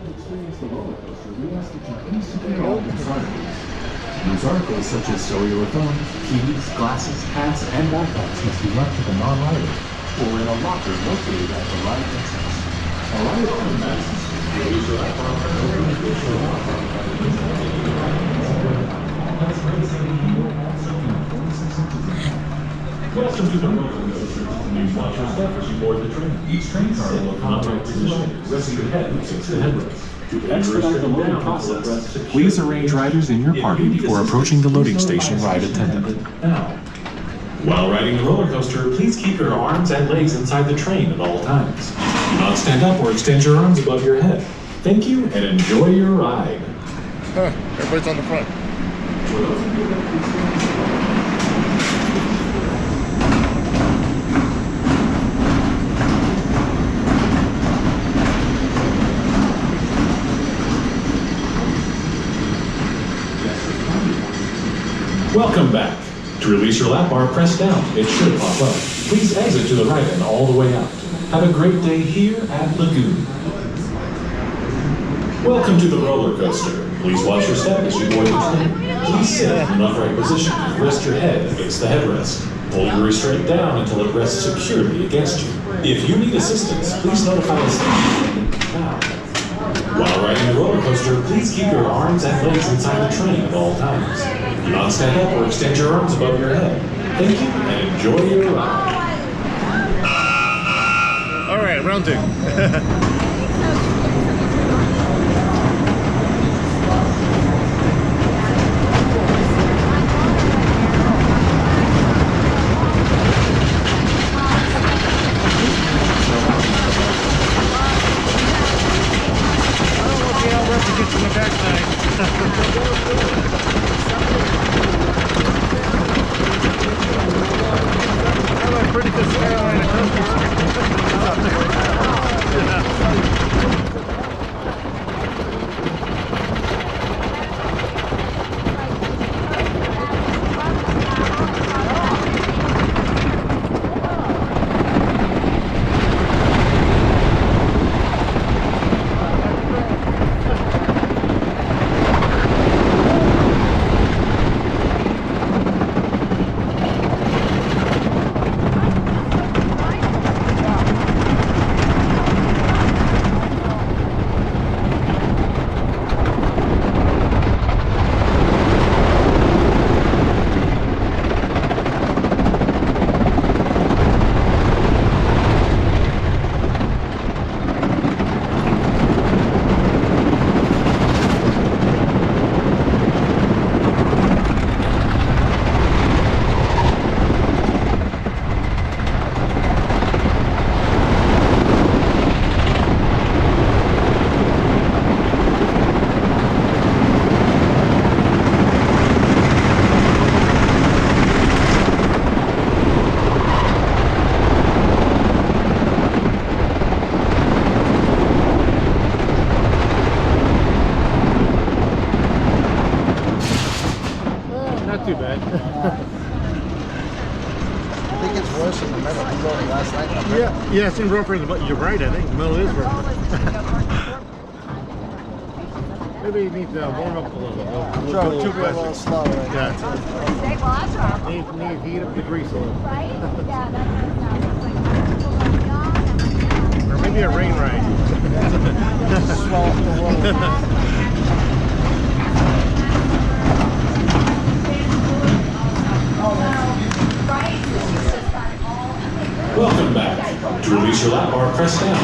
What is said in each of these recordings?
Use articles such as cellular phones, keys, glasses, hats, and backpacks must be left to the non-rider or in a locker located at the ride entrance. A ride on masks. Welcome to the roller coaster. Please watch your step as you board the train. Each train car will accommodate position. Rest your head against the headrest. To expedite the loading process, please arrange riders in your party before approaching the loading station ride attendant. Now, while riding the roller coaster, please keep your arms and legs inside the train at all times. Do not stand up or extend your arms above your head. Thank you and enjoy your ride. Everybody's on the front. Welcome back. To release your lap bar, press down. It should pop up. Please exit to the right and all the way out. Have a great day here at Lagoon. Welcome to the roller coaster. Please watch your step as you board the train. Please sit in an upright position and rest your head against the headrest. Pull your restraint down until it rests securely against you. If you need assistance, please notify the station now. While riding the roller coaster, please keep your arms and legs inside the train at all times. Do not stand up or extend your arms above your head. Thank you and enjoy your ride. All right, round two. Not too bad. I think it's worse in the middle. You rode it last night. Yeah, it seems rougher in the middle. You're right, I think the middle is rougher. Maybe you need to warm up a little bit. Sure, a little slower. Yeah. Need to heat up the grease a little. Or maybe a rain ride. Swell up the water. Welcome back. To release your lap bar, press down.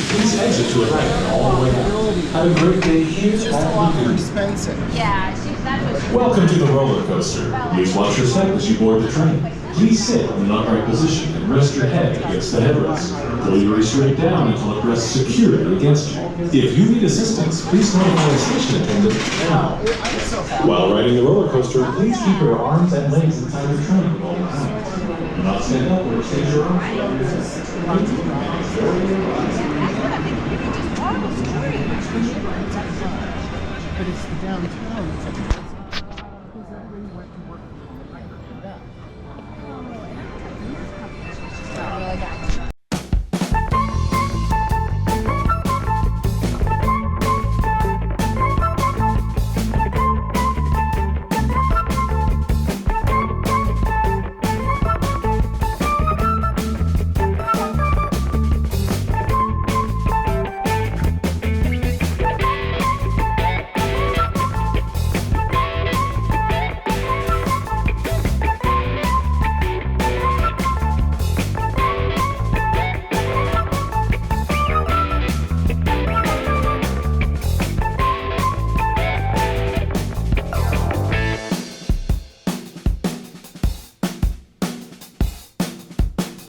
Please exit to the right and all the way down. Have a great day here at Lagoon. Expensive. Yeah, that's what she Welcome to the roller coaster. Please watch your step as you board the train. Please sit in an upright position and rest your head against the headrest. Pull your restraint down until it rests securely against you. If you need assistance, please notify the station attendant now. While riding the roller coaster, please keep your arms and legs inside the train at all times. Do not stand up or extend your arms. But it's the downtown.